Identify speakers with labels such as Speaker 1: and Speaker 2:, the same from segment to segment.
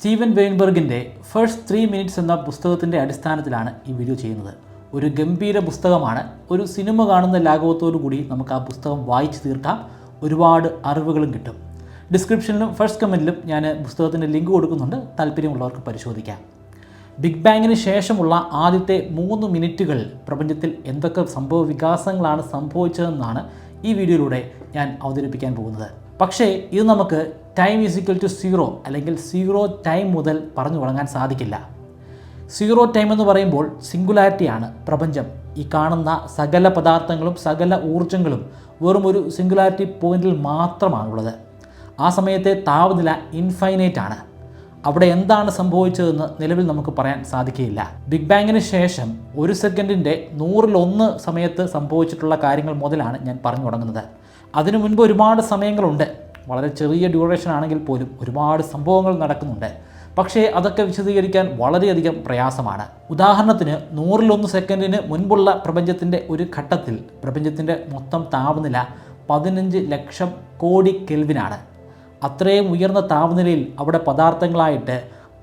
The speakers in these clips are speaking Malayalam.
Speaker 1: സ്റ്റീവൻ വെയിൻബെർഗിൻ്റെ ഫസ്റ്റ് 3 മിനിറ്റ്സ് എന്ന പുസ്തകത്തിൻ്റെ അടിസ്ഥാനത്തിലാണ് ഈ വീഡിയോ ചെയ്യുന്നത്. ഒരു ഗംഭീര പുസ്തകമാണ്. ഒരു സിനിമ കാണുന്ന ലാഘവത്തോടു കൂടി നമുക്ക് ആ പുസ്തകം വായിച്ചു തീർക്കാം. ഒരുപാട് അറിവുകളും കിട്ടും. ഡിസ്ക്രിപ്ഷനിലും ഫസ്റ്റ് കമൻറ്റിലും ഞാൻ പുസ്തകത്തിൻ്റെ ലിങ്ക് കൊടുക്കുന്നുണ്ട്. താല്പര്യമുള്ളവർക്ക് പരിശോധിക്കാം. ബിഗ് ബാങ്ങിന് ശേഷമുള്ള ആദ്യത്തെ 3 മിനിറ്റുകൾ പ്രപഞ്ചത്തിൽ എന്തൊക്കെ സംഭവ വികാസങ്ങളാണ് സംഭവിച്ചതെന്നാണ് ഈ വീഡിയോയിലൂടെ ഞാൻ അവതരിപ്പിക്കാൻ പോകുന്നത്. പക്ഷേ ഇത് നമുക്ക് ടൈം ഈസ് ഈക്വൽ ടു 0 അല്ലെങ്കിൽ 0 ടൈം മുതൽ പറഞ്ഞു തുടങ്ങാൻ സാധിക്കില്ല. 0 ടൈം എന്ന് പറയുമ്പോൾ സിംഗുലാരിറ്റിയാണ് പ്രപഞ്ചം. ഈ കാണുന്ന സകല പദാർത്ഥങ്ങളും സകല ഊർജ്ജങ്ങളും വെറും ഒരു സിംഗുലാരിറ്റി പോയിന്റിൽ മാത്രമാണുള്ളത്. ആ സമയത്തെ താപനില ഇൻഫൈനൈറ്റ് ആണ്. അവിടെ എന്താണ് സംഭവിച്ചതെന്ന് നിലവിൽ നമുക്ക് പറയാൻ സാധിക്കുകയില്ല. ബിഗ് ബാങ്ങിന് ശേഷം 1 സെക്കൻഡിൻ്റെ 100 സമയത്ത് സംഭവിച്ചിട്ടുള്ള കാര്യങ്ങൾ മുതലാണ് ഞാൻ പറഞ്ഞു തുടങ്ങുന്നത്. അതിനു മുൻപ് ഒരുപാട് സമയങ്ങളുണ്ട്. വളരെ ചെറിയ ഡ്യൂറേഷൻ ആണെങ്കിൽ പോലും ഒരുപാട് സംഭവങ്ങൾ നടക്കുന്നുണ്ട്. പക്ഷേ അതൊക്കെ വിശദീകരിക്കാൻ വളരെയധികം പ്രയാസമാണ്. ഉദാഹരണത്തിന് 100 സെക്കൻഡിന് മുൻപുള്ള പ്രപഞ്ചത്തിൻ്റെ ഒരു ഘട്ടത്തിൽ പ്രപഞ്ചത്തിൻ്റെ മൊത്തം താപനില 15 ലക്ഷം കോടി കെൽവിനാണ്. അത്രയും ഉയർന്ന താപനിലയിൽ അവിടെ പദാർത്ഥങ്ങളായിട്ട്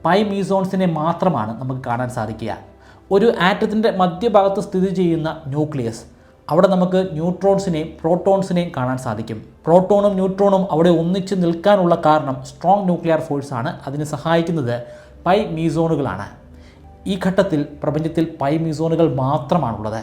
Speaker 1: പൈ മീസോൺസിനെ മാത്രമാണ് നമുക്ക് കാണാൻ സാധിക്കുക. ഒരു ആറ്റത്തിൻ്റെ മധ്യഭാഗത്ത് സ്ഥിതി ചെയ്യുന്ന ന്യൂക്ലിയസ്, അവിടെ നമുക്ക് ന്യൂട്രോൺസിനെയും പ്രോട്ടോൺസിനെയും കാണാൻ സാധിക്കും. പ്രോട്ടോണും ന്യൂട്രോണും അവിടെ ഒന്നിച്ച് നിൽക്കാനുള്ള കാരണം സ്ട്രോങ് ന്യൂക്ലിയർ ഫോഴ്സാണ്. അതിന് സഹായിക്കുന്നത് പൈ മീസോണുകളാണ്. ഈ ഘട്ടത്തിൽ പ്രപഞ്ചത്തിൽ പൈ മീസോണുകൾ മാത്രമാണുള്ളത്.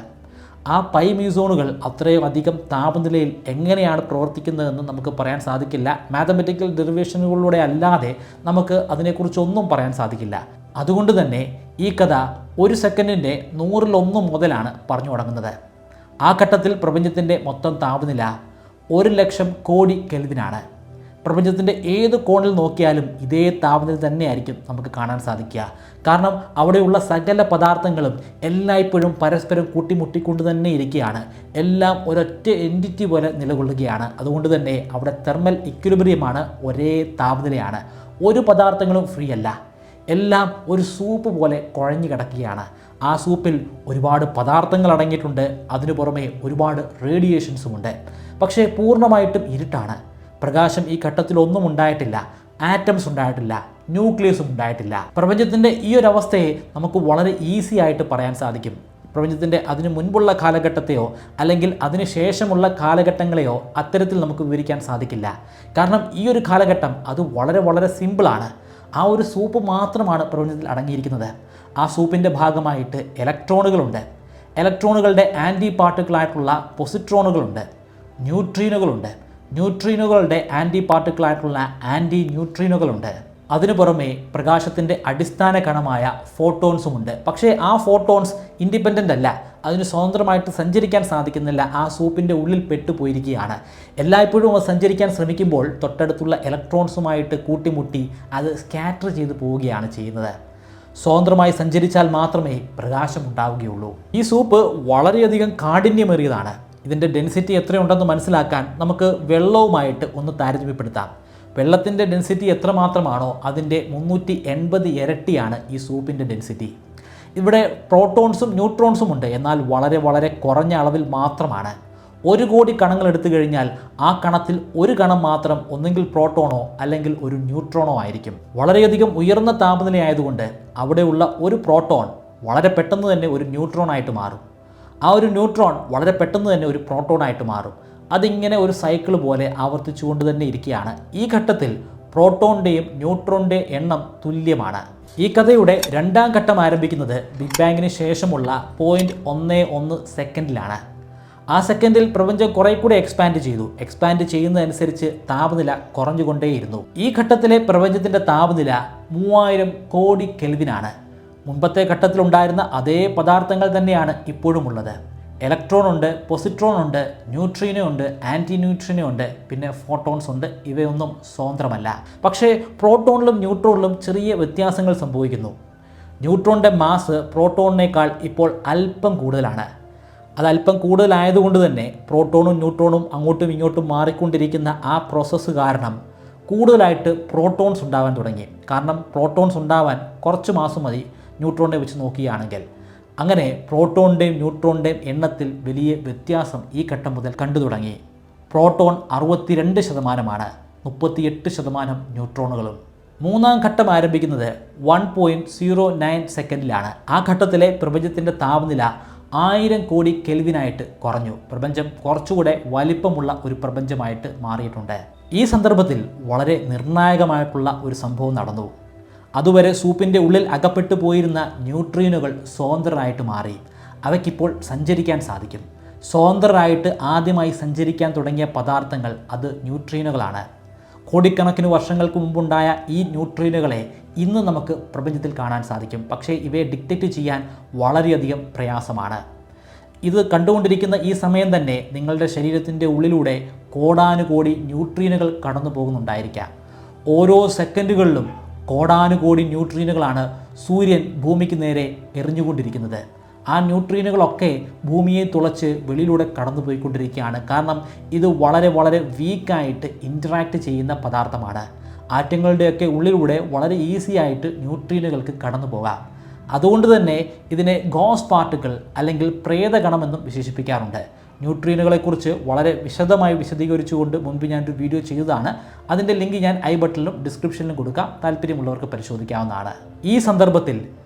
Speaker 1: ആ പൈ മീസോണുകൾ അത്രയും അധികം താപനിലയിൽ എങ്ങനെയാണ് പ്രവർത്തിക്കുന്നതെന്ന് നമുക്ക് പറയാൻ സാധിക്കില്ല. മാത്തമെറ്റിക്കൽ ഡെറിവേഷനുകളിലൂടെ അല്ലാതെ നമുക്ക് അതിനെക്കുറിച്ചൊന്നും പറയാൻ സാധിക്കില്ല. അതുകൊണ്ട് തന്നെ ഈ കഥ 1 സെക്കൻഡിൻ്റെ 100 മുതലാണ് പറഞ്ഞു തുടങ്ങുന്നത്. ആ ഘട്ടത്തിൽ പ്രപഞ്ചത്തിൻ്റെ മൊത്തം താപനില 1 ലക്ഷം കോടി കെൽവിനാണ്. പ്രപഞ്ചത്തിൻ്റെ ഏത് കോണിൽ നോക്കിയാലും ഇതേ താപനില തന്നെയായിരിക്കും നമുക്ക് കാണാൻ സാധിക്കുക. കാരണം അവിടെയുള്ള സകല പദാർത്ഥങ്ങളും എല്ലായ്പ്പോഴും പരസ്പരം കൂട്ടിമുട്ടിക്കൊണ്ട് തന്നെ ഇരിക്കുകയാണ്. എല്ലാം ഒരൊറ്റ എൻറ്റിറ്റി പോലെ നിലകൊള്ളുകയാണ്. അതുകൊണ്ട് തന്നെ അവിടെ തെർമൽ ഇക്വിലിബ്രിയമാണ്, ഒരേ താപനിലയാണ്. ഒരു പദാർത്ഥങ്ങളും ഫ്രീ അല്ല. എല്ലാം ഒരു സൂപ്പ് പോലെ കുഴഞ്ഞു കിടക്കുകയാണ്. ആ സൂപ്പിൽ ഒരുപാട് പദാർത്ഥങ്ങൾ അടങ്ങിയിട്ടുണ്ട്. അതിനു പുറമെ ഒരുപാട് റേഡിയേഷൻസുമുണ്ട്. പക്ഷേ പൂർണ്ണമായിട്ടും ഇരുട്ടാണ്. പ്രകാശം ഈ ഘട്ടത്തിലൊന്നും ഉണ്ടായിട്ടില്ല. ആറ്റംസ് ഉണ്ടായിട്ടില്ല, ന്യൂക്ലിയസും ഉണ്ടായിട്ടില്ല. പ്രപഞ്ചത്തിൻ്റെ ഈ ഒരു അവസ്ഥയെ നമുക്ക് വളരെ ഈസി ആയിട്ട് പറയാൻ സാധിക്കും. പ്രപഞ്ചത്തിൻ്റെ അതിനു മുൻപുള്ള കാലഘട്ടത്തെയോ അല്ലെങ്കിൽ അതിന് ശേഷമുള്ള കാലഘട്ടങ്ങളെയോ അത്തരത്തിൽ നമുക്ക് വിവരിക്കാൻ സാധിക്കില്ല. കാരണം ഈ ഒരു കാലഘട്ടം അത് വളരെ വളരെ സിമ്പിളാണ്. ആ ഒരു സൂപ്പ് മാത്രമാണ് പ്രപഞ്ചത്തിൽ അടങ്ങിയിരിക്കുന്നത്. ആ സൂപ്പിൻ്റെ ഭാഗമായിട്ട് ഇലക്ട്രോണുകളുണ്ട്. ഇലക്ട്രോണുകളുടെ ആൻറ്റി പാർട്ടിക്കിളായിട്ടുള്ള പൊസിട്രോണുകളുണ്ട്. ന്യൂട്രീനുകളുണ്ട്. ന്യൂട്രീനുകളുടെ ആൻറ്റി പാർട്ടിക്കിളായിട്ടുള്ള ആൻറ്റി ന്യൂട്രീനുകളുണ്ട്. അതിനു പുറമെ പ്രകാശത്തിൻ്റെ അടിസ്ഥാന കണമായ ഫോട്ടോൺസുമുണ്ട്. പക്ഷേ ആ ഫോട്ടോൺസ് ഇൻഡിപെൻഡൻ്റ് അല്ല. അതിന് സ്വതന്ത്രമായിട്ട് സഞ്ചരിക്കാൻ സാധിക്കുന്നില്ല. ആ സൂപ്പിൻ്റെ ഉള്ളിൽ പെട്ടുപോയിരിക്കുകയാണ്. എല്ലായ്പ്പോഴും അത് സഞ്ചരിക്കാൻ ശ്രമിക്കുമ്പോൾ തൊട്ടടുത്തുള്ള ഇലക്ട്രോൺസുമായിട്ട് കൂട്ടിമുട്ടി അത് സ്കാറ്റർ ചെയ്ത് പോവുകയാണ് ചെയ്യുന്നത്. സ്വതന്ത്രമായി സഞ്ചരിച്ചാൽ മാത്രമേ പ്രകാശം ഉണ്ടാവുകയുള്ളൂ. ഈ സൂപ്പ് വളരെയധികം കാഠിന്യമേറിയതാണ്. ഇതിൻ്റെ ഡെൻസിറ്റി എത്രയുണ്ടെന്ന് മനസ്സിലാക്കാൻ നമുക്ക് വെള്ളവുമായിട്ട് ഒന്ന് താരതമ്യപ്പെടുത്താം. വെള്ളത്തിൻ്റെ ഡെൻസിറ്റി എത്രമാത്രമാണോ അതിൻ്റെ 380 ഇരട്ടിയാണ് ഈ സൂപ്പിൻ്റെ ഡെൻസിറ്റി. ഇവിടെ പ്രോട്ടോൺസും ന്യൂട്രോൺസും ഉണ്ട്, എന്നാൽ വളരെ വളരെ കുറഞ്ഞ അളവിൽ മാത്രമാണ്. 1 കോടി കണങ്ങൾ എടുത്തു കഴിഞ്ഞാൽ ആ കണത്തിൽ ഒരു കണം മാത്രം ഒന്നെങ്കിൽ പ്രോട്ടോണോ അല്ലെങ്കിൽ ഒരു ന്യൂട്രോണോ ആയിരിക്കും. വളരെയധികം ഉയർന്ന താപനിലയായതുകൊണ്ട് അവിടെയുള്ള ഒരു പ്രോട്ടോൺ വളരെ പെട്ടെന്ന് തന്നെ ഒരു ന്യൂട്രോൺ ആയിട്ട് മാറും. ആ ഒരു ന്യൂട്രോൺ വളരെ പെട്ടെന്ന് തന്നെ ഒരു പ്രോട്ടോൺ ആയിട്ട് മാറും. അതിങ്ങനെ ഒരു സൈക്കിൾ പോലെ ആവർത്തിച്ചുകൊണ്ട് തന്നെ ഇരിക്കുകയാണ്. ഈ ഘട്ടത്തിൽ പ്രോട്ടോണിൻ്റെയും ന്യൂട്രോണിൻ്റെയും എണ്ണം തുല്യമാണ്. ഈ കഥയുടെ 2ാം ഘട്ടം ആരംഭിക്കുന്നത് ബിഗ് ബാങ്ങിന് ശേഷമുള്ള 0.11 സെക്കൻഡിലാണ്. ആ സെക്കൻഡിൽ പ്രപഞ്ചം കുറേ കൂടെ എക്സ്പാൻഡ് ചെയ്തു. എക്സ്പാൻഡ് ചെയ്യുന്നതനുസരിച്ച് താപനില കുറഞ്ഞുകൊണ്ടേയിരുന്നു. ഈ ഘട്ടത്തിലെ പ്രപഞ്ചത്തിൻ്റെ താപനില 3000 കോടി കെൽവിനാണ്. മുൻപത്തെ ഘട്ടത്തിലുണ്ടായിരുന്ന അതേ പദാർത്ഥങ്ങൾ തന്നെയാണ് ഇപ്പോഴും ഉള്ളത്. ഇലക്ട്രോൺ ഉണ്ട്, പൊസിട്രോൺ ഉണ്ട്, ന്യൂട്രീനോ ഉണ്ട്, ആൻറ്റി ന്യൂട്രീനോ ഉണ്ട്, പിന്നെ ഫോട്ടോൺസ് ഉണ്ട്. ഇവയൊന്നും സ്വതന്ത്രമല്ല. പക്ഷേ പ്രോട്ടോണിലും ന്യൂട്രോണിലും ചെറിയ വ്യത്യാസങ്ങൾ സംഭവിക്കുന്നു. ന്യൂട്രോണിൻ്റെ മാസ് പ്രോട്ടോണിനേക്കാൾ ഇപ്പോൾ അല്പം കൂടുതലാണ്. അത് അല്പം കൂടുതലായതുകൊണ്ട് തന്നെ പ്രോട്ടോണും ന്യൂട്രോണും അങ്ങോട്ടും ഇങ്ങോട്ടും മാറിക്കൊണ്ടിരിക്കുന്ന ആ പ്രോസസ്സ് കാരണം കൂടുതലായിട്ട് പ്രോട്ടോൺസ് ഉണ്ടാവാൻ തുടങ്ങി. കാരണം പ്രോട്ടോൺസ് ഉണ്ടാവാൻ കുറച്ച് മാസം മതി ന്യൂട്രോണിനെ വെച്ച് നോക്കുകയാണെങ്കിൽ. അങ്ങനെ പ്രോട്ടോണിൻ്റെയും ന്യൂട്രോണിൻ്റെയും എണ്ണത്തിൽ വലിയ വ്യത്യാസം ഈ ഘട്ടം മുതൽ കണ്ടു തുടങ്ങി. പ്രോട്ടോൺ 62%, 38% ന്യൂട്രോണുകളും. മൂന്നാം ഘട്ടം ആരംഭിക്കുന്നത് 1.09 സെക്കൻഡിലാണ്. ആ ഘട്ടത്തിലെ പ്രപഞ്ചത്തിൻ്റെ താപനില 1000 കോടി കെൽവിനായിട്ട് കുറഞ്ഞു. പ്രപഞ്ചം കുറച്ചുകൂടെ വലിപ്പമുള്ള ഒരു പ്രപഞ്ചമായിട്ട് മാറിയിട്ടുണ്ട്. ഈ സന്ദർഭത്തിൽ വളരെ നിർണായകമായിട്ടുള്ള ഒരു സംഭവം നടന്നു. അതുവരെ സൂപ്പിൻ്റെ ഉള്ളിൽ അകപ്പെട്ടു പോയിരുന്ന ന്യൂട്രീനുകൾ സ്വതന്ത്രരായിട്ട് മാറി. അവയ്ക്കിപ്പോൾ സഞ്ചരിക്കാൻ സാധിക്കും. സ്വതന്ത്രരായിട്ട് ആദ്യമായി സഞ്ചരിക്കാൻ തുടങ്ങിയ പദാർത്ഥങ്ങൾ അത് ന്യൂട്രീനുകളാണ്. കോടിക്കണക്കിന് വർഷങ്ങൾക്ക് മുമ്പുണ്ടായ ഈ ന്യൂട്രീനുകളെ ഇന്ന് നമുക്ക് പ്രപഞ്ചത്തിൽ കാണാൻ സാധിക്കും. പക്ഷേ ഇവയെ ഡിറ്റക്റ്റ് ചെയ്യാൻ വളരെയധികം പ്രയാസമാണ്. ഇത് കണ്ടുകൊണ്ടിരിക്കുന്ന ഈ സമയം തന്നെ നിങ്ങളുടെ ശരീരത്തിൻ്റെ ഉള്ളിലൂടെ കോടാനുകോടി ന്യൂട്രീനുകൾ കടന്നു പോകുന്നുണ്ടായിരിക്കാം. ഓരോ സെക്കൻഡുകളിലും കോടാനുകോടി ന്യൂട്രീനുകളാണ് സൂര്യൻ ഭൂമിക്ക് നേരെ എറിഞ്ഞുകൊണ്ടിരിക്കുന്നത്. ആ ന്യൂട്രീനുകളൊക്കെ ഭൂമിയെ തുളച്ച് വെളിയിലൂടെ കടന്നു പോയിക്കൊണ്ടിരിക്കുകയാണ്. കാരണം ഇത് വളരെ വളരെ വീക്കായിട്ട് ഇൻറ്ററാക്ട് ചെയ്യുന്ന പദാർത്ഥമാണ്. ആറ്റങ്ങളുടെയൊക്കെ ഉള്ളിലൂടെ വളരെ ഈസി ആയിട്ട് ന്യൂട്രീനുകൾക്ക് കടന്നു പോകാം. അതുകൊണ്ട് തന്നെ ഇതിനെ ഗോസ് പാർട്ടിക്കിൾ അല്ലെങ്കിൽ പ്രേതകണമെന്നും വിശേഷിപ്പിക്കാറുണ്ട്. ന്യൂട്രീനുകളെക്കുറിച്ച് വളരെ വിശദമായി വിശദീകരിച്ചുകൊണ്ട് മുൻപ് ഞാനൊരു വീഡിയോ ചെയ്തതാണ്. അതിൻ്റെ ലിങ്ക് ഞാൻ ഐ ബട്ടണിലും ഡിസ്ക്രിപ്ഷനിലും കൊടുക്കാം. താല്പര്യമുള്ളവർക്ക് പരിശോധിക്കാവുന്നതാണ്. ഈ സന്ദർഭത്തിൽ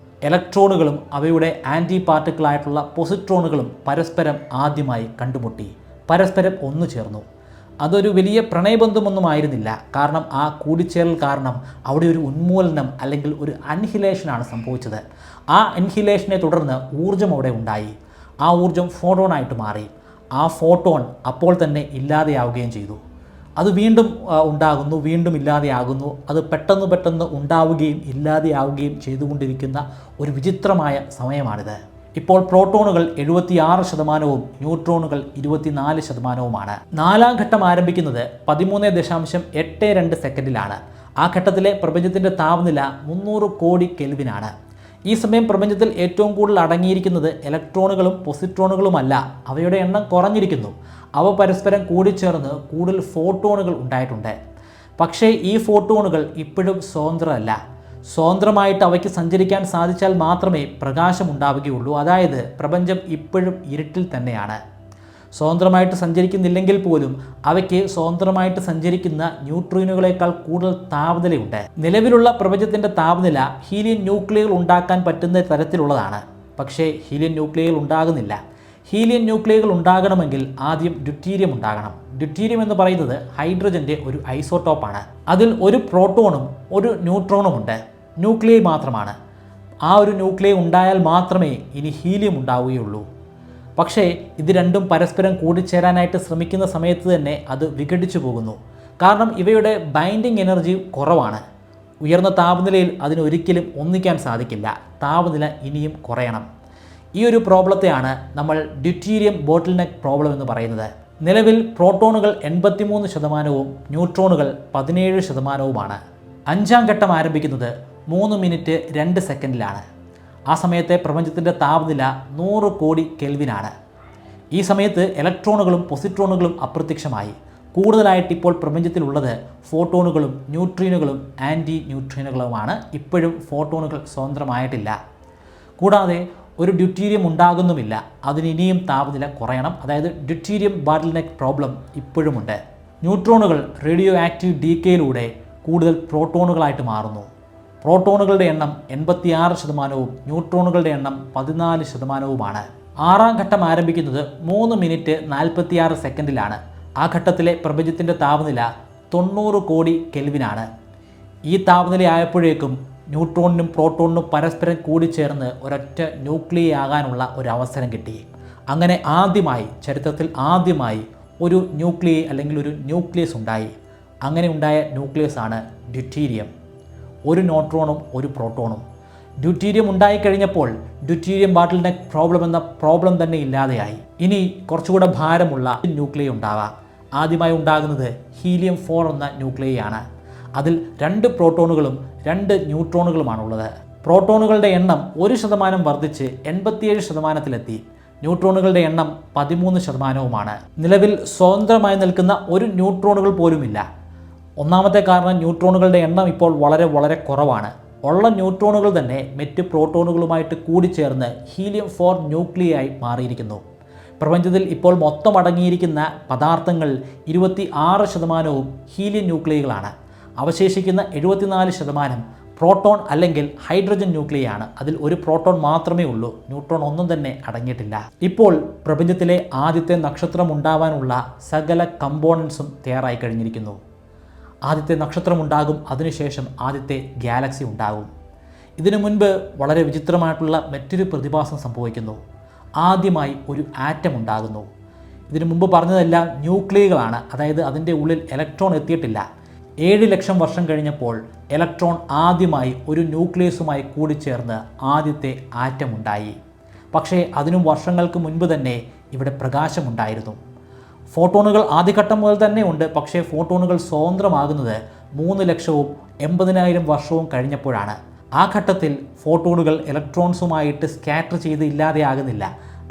Speaker 1: ഇലക്ട്രോണുകളും അവയുടെ ആൻറ്റി പാർട്ടിക്കിളായിട്ടുള്ള പൊസിട്രോണുകളും പരസ്പരം ആദ്യമായി കണ്ടുമുട്ടി, പരസ്പരം ഒന്നു ചേർന്നു. അതൊരു വലിയ പ്രണയബന്ധമൊന്നും ആയിരുന്നില്ല. കാരണം ആ കൂടിച്ചേരൽ കാരണം അവിടെ ഒരു ഉന്മൂലനം അല്ലെങ്കിൽ ഒരു അൻഹിലേഷനാണ് സംഭവിച്ചത്. ആ അൻഹിലേഷനെ തുടർന്ന് ഊർജ്ജം അവിടെ ഉണ്ടായി. ആ ഊർജ്ജം ഫോട്ടോണായിട്ട് മാറി. ആ ഫോട്ടോൺ അപ്പോൾ തന്നെ ഇല്ലാതെയാവുകയും ചെയ്തു. അത് വീണ്ടും ഉണ്ടാകുന്നു, വീണ്ടും ഇല്ലാതെയാകുന്നു. അത് പെട്ടെന്ന് ഉണ്ടാവുകയും ഇല്ലാതെയാവുകയും ചെയ്തുകൊണ്ടിരിക്കുന്ന ഒരു വിചിത്രമായ സമയമാണിത്. ഇപ്പോൾ പ്രോട്ടോണുകൾ 76%, ന്യൂട്രോണുകൾ 24%. നാലാം ഘട്ടം ആരംഭിക്കുന്നത് 13.82 സെക്കൻഡിലാണ്. ആ ഘട്ടത്തിലെ പ്രപഞ്ചത്തിൻ്റെ താപനില 300 കോടി കെൽവിനാണ്. ഈ സമയം പ്രപഞ്ചത്തിൽ ഏറ്റവും കൂടുതൽ അടങ്ങിയിരിക്കുന്നത് ഇലക്ട്രോണുകളും പൊസിട്രോണുകളുമല്ല, അവയുടെ എണ്ണം കുറഞ്ഞിരിക്കുന്നു. അവ പരസ്പരം കൂടിച്ചേർന്ന് കൂടുതൽ ഫോട്ടോണുകൾ ഉണ്ടായിട്ടുണ്ട്. പക്ഷേ ഈ ഫോട്ടോണുകൾ ഇപ്പോഴും സ്വതന്ത്രമല്ല. സ്വതന്ത്രമായിട്ട് അവയ്ക്ക് സഞ്ചരിക്കാൻ സാധിച്ചാൽ മാത്രമേ പ്രകാശം ഉണ്ടാവുകയുള്ളൂ. അതായത് പ്രപഞ്ചം ഇപ്പോഴും ഇരുട്ടിൽ തന്നെയാണ്. സ്വതന്ത്രമായിട്ട് സഞ്ചരിക്കുന്നില്ലെങ്കിൽ പോലും അവയ്ക്ക് സ്വതന്ത്രമായിട്ട് സഞ്ചരിക്കുന്ന ന്യൂട്രീനുകളേക്കാൾ കൂടുതൽ താപനിലയുണ്ട്. നിലവിലുള്ള പ്രപഞ്ചത്തിൻ്റെ താപനില ഹീലിയം ന്യൂക്ലിയകൾ ഉണ്ടാക്കാൻ പറ്റുന്ന തരത്തിലുള്ളതാണ്. പക്ഷേ ഹീലിയം ന്യൂക്ലിയകൾ ഉണ്ടാകുന്നില്ല. ഹീലിയം ന്യൂക്ലിയകൾ ഉണ്ടാകണമെങ്കിൽ ആദ്യം ഡ്യൂറ്റീരിയം ഉണ്ടാകണം. ഡ്യൂറ്റീരിയം എന്ന് പറയുന്നത് ഹൈഡ്രജൻ്റെ ഒരു ഐസോട്ടോപ്പാണ്. അതിൽ ഒരു പ്രോട്ടോണും ഒരു ന്യൂട്രോണും ഉണ്ട്. ന്യൂക്ലിയൈ മാത്രമാണ്. ആ ഒരു ന്യൂക്ലിയൈ ഉണ്ടായാൽ മാത്രമേ ഇനി ഹീലിയം ഉണ്ടാവുകയുള്ളൂ. പക്ഷേ ഇത് രണ്ടും പരസ്പരം കൂടിച്ചേരാനായിട്ട് ശ്രമിക്കുന്ന സമയത്ത് തന്നെ അത് വിഘടിച്ചു പോകുന്നു. കാരണം ഇവയുടെ ബൈൻഡിങ് എനർജി കുറവാണ്. ഉയർന്ന താപനിലയിൽ അതിനൊരിക്കലും ഒന്നിക്കാൻ സാധിക്കില്ല. താപനില ഇനിയും കുറയണം. ഈ ഒരു പ്രോബ്ലത്തെയാണ് നമ്മൾ ഡ്യൂറ്റീരിയം ബോട്ടിൽ നെക്ക് പ്രോബ്ലം എന്ന് പറയുന്നത്. നിലവിൽ പ്രോട്ടോണുകൾ 83%, ന്യൂട്രോണുകൾ 17%. അഞ്ചാം ഘട്ടം ആരംഭിക്കുന്നത് 3 മിനിറ്റ് 2 സെക്കൻഡിലാണ്. ആ സമയത്തെ പ്രപഞ്ചത്തിൻ്റെ താപനില 100 കോടി കെൽവിനാണ്. ഈ സമയത്ത് ഇലക്ട്രോണുകളും പൊസിട്രോണുകളും അപ്രത്യക്ഷമായി. കൂടുതലായിട്ട് ഇപ്പോൾ പ്രപഞ്ചത്തിലുള്ളത് ഫോട്ടോണുകളും ന്യൂട്രീനുകളും ആൻറ്റി ന്യൂട്രീനുകളുമാണ്. ഇപ്പോഴും ഫോട്ടോണുകൾ സ്വതന്ത്രമായിട്ടില്ല. കൂടാതെ ഒരു ഡ്യൂറ്റീരിയം ഉണ്ടാകുന്നുമില്ല. അതിനിനിയും താപനില കുറയണം. അതായത് ഡ്യൂറ്റീരിയം ബോട്ടിൽ നെക്ക് പ്രോബ്ലം ഇപ്പോഴുമുണ്ട്. ന്യൂട്രോണുകൾ റേഡിയോ ആക്റ്റീവ് ഡീക്കേയിലൂടെ കൂടുതൽ പ്രോട്ടോണുകളായിട്ട് മാറുന്നു. പ്രോട്ടോണുകളുടെ എണ്ണം 86%, ന്യൂട്രോണുകളുടെ എണ്ണം 14%. ആറാം ഘട്ടം ആരംഭിക്കുന്നത് 3 മിനിറ്റ് 46 സെക്കൻഡിലാണ്. ആ ഘട്ടത്തിലെ പ്രപഞ്ചത്തിൻ്റെ താപനില 90 കോടി കെൽവിനാണ്. ഈ താപനില ആയപ്പോഴേക്കും ന്യൂട്രോണിനും പ്രോട്ടോണിനും പരസ്പരം കൂടിച്ചേർന്ന് ഒരൊറ്റ ന്യൂക്ലിയൈ ആകാനുള്ള ഒരു അവസരം കിട്ടി. അങ്ങനെ ചരിത്രത്തിൽ ആദ്യമായി ഒരു ന്യൂക്ലിയൈ അല്ലെങ്കിൽ ഒരു ന്യൂക്ലിയസ് ഉണ്ടായി. അങ്ങനെ ഉണ്ടായ ന്യൂക്ലിയസ് ആണ് ഡ്യൂറ്റീരിയം. ഒരു ന്യൂട്രോണും ഒരു പ്രോട്ടോണും. ഡ്യൂറ്റീരിയം ഉണ്ടായിക്കഴിഞ്ഞപ്പോൾ ഡ്യൂറ്റീരിയം ബോട്ടിൽ നെക്ക് പ്രോബ്ലം എന്ന പ്രോബ്ലം തന്നെ ഇല്ലാതെയായി. ഇനി കുറച്ചുകൂടെ ഭാരമുള്ള ന്യൂക്ലിയൈ ഉണ്ടാവാം. ആദ്യമായി ഉണ്ടാകുന്നത് ഹീലിയം 4 എന്ന ന്യൂക്ലിയൈ ആണ്. അതിൽ 2 പ്രോട്ടോണുകളും 2 ന്യൂട്രോണുകളുമാണുള്ളത്. പ്രോട്ടോണുകളുടെ എണ്ണം 1% വർദ്ധിച്ച് 87%-ലെത്തി. ന്യൂട്രോണുകളുടെ എണ്ണം 13%. നിലവിൽ സ്വതന്ത്രമായി നിൽക്കുന്ന ഒരു ന്യൂട്രോണുകൾ പോലുമില്ല. ഒന്നാമത്തെ കാരണം ന്യൂട്രോണുകളുടെ എണ്ണം ഇപ്പോൾ വളരെ വളരെ കുറവാണ്. ഉള്ള ന്യൂട്രോണുകൾ തന്നെ മറ്റ് പ്രോട്ടോണുകളുമായിട്ട് കൂടിച്ചേർന്ന് ഹീലിയം 4 ന്യൂക്ലിയൈ മാറിയിരിക്കുന്നു. പ്രപഞ്ചത്തിൽ ഇപ്പോൾ മൊത്തം അടങ്ങിയിരിക്കുന്ന പദാർത്ഥങ്ങൾ 26% ഹീലിയം ന്യൂക്ലിയകളാണ്. അവശേഷിക്കുന്ന 74% പ്രോട്ടോൺ അല്ലെങ്കിൽ ഹൈഡ്രജൻ ന്യൂക്ലിയാണ്. അതിൽ ഒരു പ്രോട്ടോൺ മാത്രമേ ഉള്ളൂ, ന്യൂട്രോൺ ഒന്നും തന്നെ അടങ്ങിയിട്ടില്ല. ഇപ്പോൾ പ്രപഞ്ചത്തിലെ ആദ്യത്തെ നക്ഷത്രം ഉണ്ടാവാനുള്ള സകല കമ്പോണൻസും തയ്യാറായി കഴിഞ്ഞിരിക്കുന്നു. ആദ്യത്തെ നക്ഷത്രം ഉണ്ടാകും, അതിനുശേഷം ആദ്യത്തെ ഗാലക്സി ഉണ്ടാകും. ഇതിനു മുൻപ് വളരെ വിചിത്രമായിട്ടുള്ള മറ്റൊരു പ്രതിഭാസം സംഭവിക്കുന്നു. ആദ്യമായി ഒരു ആറ്റം ഉണ്ടാകുന്നു. ഇതിനു മുമ്പ് പറഞ്ഞതെല്ലാം ന്യൂക്ലിയകളാണ്, അതായത് അതിൻ്റെ ഉള്ളിൽ ഇലക്ട്രോൺ എത്തിയിട്ടില്ല. 7 ലക്ഷം വർഷം കഴിഞ്ഞപ്പോൾ ഇലക്ട്രോൺ ആദ്യമായി ഒരു ന്യൂക്ലിയസുമായി കൂടിച്ചേർന്ന് ആദ്യത്തെ ആറ്റം ഉണ്ടായി. പക്ഷേ അതിനും വർഷങ്ങൾക്ക് മുൻപ് തന്നെ ഇവിടെ പ്രകാശമുണ്ടായിരുന്നു. ഫോട്ടോണുകൾ ആദ്യഘട്ടം മുതൽ തന്നെ ഉണ്ട്. പക്ഷേ ഫോട്ടോണുകൾ സ്വതന്ത്രമാകുന്നത് 3,80,000 വർഷവും കഴിഞ്ഞപ്പോഴാണ്. ആ ഘട്ടത്തിൽ ഫോട്ടോണുകൾ ഇലക്ട്രോൺസുമായിട്ട് സ്കാറ്റർ ചെയ്ത് ഇല്ലാതെയാകുന്നില്ല.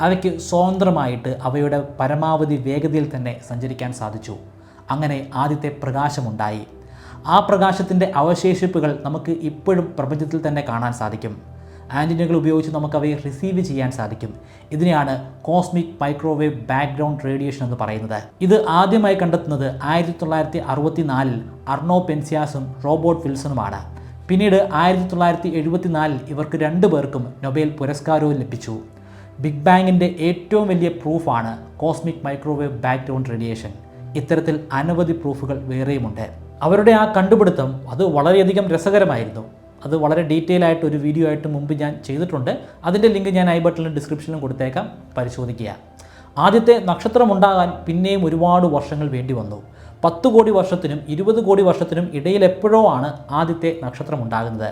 Speaker 1: അവയ്ക്ക് സ്വതന്ത്രമായിട്ട് അവയുടെ പരമാവധി വേഗതയിൽ തന്നെ സഞ്ചരിക്കാൻ സാധിച്ചു. അങ്ങനെ ആദ്യത്തെ പ്രകാശമുണ്ടായി. ആ പ്രകാശത്തിൻ്റെ അവശേഷിപ്പുകൾ നമുക്ക് ഇപ്പോഴും പ്രപഞ്ചത്തിൽ തന്നെ കാണാൻ സാധിക്കും. ആൻറ്റിനകൾ ഉപയോഗിച്ച് നമുക്കവയെ റിസീവ് ചെയ്യാൻ സാധിക്കും. ഇതിനെയാണ് കോസ്മിക് മൈക്രോവേവ് ബാക്ക്ഗ്രൗണ്ട് റേഡിയേഷൻ എന്ന് പറയുന്നത്. ഇത് ആദ്യമായി കണ്ടെത്തുന്നത് 1964 അർണോ പെൻസിയാസും റോബർട്ട് വിൽസണുമാണ്. പിന്നീട് 1974 ഇവർക്ക് 2 പേർക്കും നൊബേൽ പുരസ്കാരവും ലഭിച്ചു. ബിഗ് ബാങ്ങിൻ്റെ ഏറ്റവും വലിയ പ്രൂഫാണ് കോസ്മിക് മൈക്രോവേവ് ബാക്ക്ഗ്രൗണ്ട് റേഡിയേഷൻ. ഇത്തരത്തിൽ അനവധി പ്രൂഫുകൾ വേറെയുമുണ്ട്. അവരുടെ ആ കണ്ടുപിടുത്തം അത് വളരെയധികം രസകരമായിരുന്നു. അത് വളരെ ഡീറ്റെയിൽ ആയിട്ട് ഒരു വീഡിയോ ആയിട്ട് മുമ്പ് ഞാൻ ചെയ്തിട്ടുണ്ട്. അതിൻ്റെ ലിങ്ക് ഞാൻ ഐ ബട്ടണിലും ഡിസ്ക്രിപ്ഷനിലും കൊടുത്തേക്കാം, പരിശോധിക്കുക. ആദ്യത്തെ നക്ഷത്രം ഉണ്ടാകാൻ പിന്നെയും ഒരുപാട് വർഷങ്ങൾ വേണ്ടി വന്നു. 10 കോടി വർഷത്തിനും 20 കോടി വർഷത്തിനും ഇടയിൽ എപ്പോഴോ ആണ് ആദ്യത്തെ നക്ഷത്രം ഉണ്ടാകുന്നത്.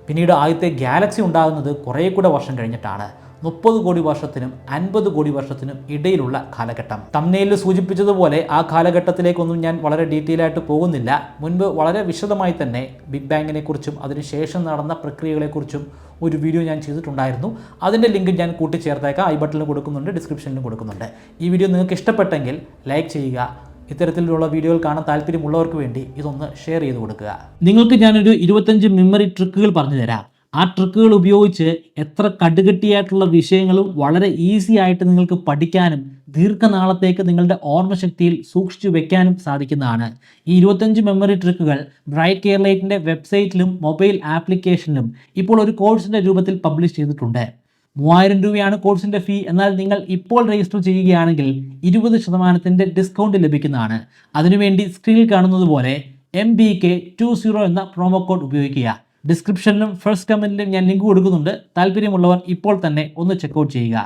Speaker 1: പിന്നീട് ആദ്യത്തെ ഗാലക്സി ഉണ്ടാകുന്നത് കുറേ കൂടെ വർഷം കഴിഞ്ഞിട്ടാണ്. 30 കോടി വർഷത്തിനും 50 കോടി വർഷത്തിനും ഇടയിലുള്ള കാലഘട്ടം. തംബ്നെയിലിൽ സൂചിപ്പിച്ചതുപോലെ ആ കാലഘട്ടത്തിലേക്കൊന്നും ഞാൻ വളരെ ഡീറ്റെയിൽ ആയിട്ട് പോകുന്നില്ല. മുൻപ് വളരെ വിശദമായി തന്നെ ബിഗ് ബാങ്ങിനെ കുറിച്ചും അതിനുശേഷം നടന്ന പ്രക്രിയകളെക്കുറിച്ചും ഒരു വീഡിയോ ഞാൻ ചെയ്തിട്ടുണ്ടായിരുന്നു. അതിൻ്റെ ലിങ്ക് ഞാൻ കൂട്ടിച്ചേർത്തേക്കാം, ഐ ബട്ടണിൽ കൊടുക്കുന്നുണ്ട്, ഡിസ്ക്രിപ്ഷനിലും കൊടുക്കുന്നുണ്ട്. ഈ വീഡിയോ നിങ്ങൾക്ക് ഇഷ്ടപ്പെട്ടെങ്കിൽ ലൈക്ക് ചെയ്യുക. ഇത്തരത്തിലുള്ള വീഡിയോകൾ കാണാൻ താല്പര്യമുള്ളവർക്ക് വേണ്ടി ഇതൊന്ന് ഷെയർ ചെയ്ത് കൊടുക്കുക. നിങ്ങൾക്ക് ഞാനൊരു 25 മെമ്മറി ട്രിക്കുകൾ പറഞ്ഞു തരാം. ആ ട്രിക്കുകൾ ഉപയോഗിച്ച് എത്ര കടുകട്ടിയായിട്ടുള്ള വിഷയങ്ങളും വളരെ ഈസി ആയിട്ട് നിങ്ങൾക്ക് പഠിക്കാനും ദീർഘനാളത്തേക്ക് നിങ്ങളുടെ ഓർമ്മശക്തിയിൽ സൂക്ഷിച്ചു വെക്കാനും സാധിക്കുന്നതാണ്. ഈ 25 മെമ്മറി ട്രിക്കുകൾ ബ്രൈറ്റ് കേരളൈറ്റിൻ്റെ വെബ്സൈറ്റിലും മൊബൈൽ ആപ്ലിക്കേഷനിലും ഇപ്പോൾ ഒരു കോഴ്സിൻ്റെ രൂപത്തിൽ പബ്ലിഷ് ചെയ്തിട്ടുണ്ട്. 3000 രൂപയാണ് കോഴ്സിൻ്റെ ഫീ. എന്നാൽ നിങ്ങൾ ഇപ്പോൾ രജിസ്റ്റർ ചെയ്യുകയാണെങ്കിൽ 20% ഡിസ്കൗണ്ട് ലഭിക്കുന്നതാണ്. അതിനുവേണ്ടി സ്ക്രീനിൽ കാണുന്നത് പോലെ MBK20 എന്ന പ്രോമോ കോഡ് ഉപയോഗിക്കുക. ഡിസ്ക്രിപ്ഷനിലും ഫസ്റ്റ് കമൻറ്റിലും ഞാൻ ലിങ്ക് കൊടുക്കുന്നുണ്ട്. താല്പര്യമുള്ളവർ ഇപ്പോൾ തന്നെ ഒന്ന് ചെക്കൗട്ട് ചെയ്യുക.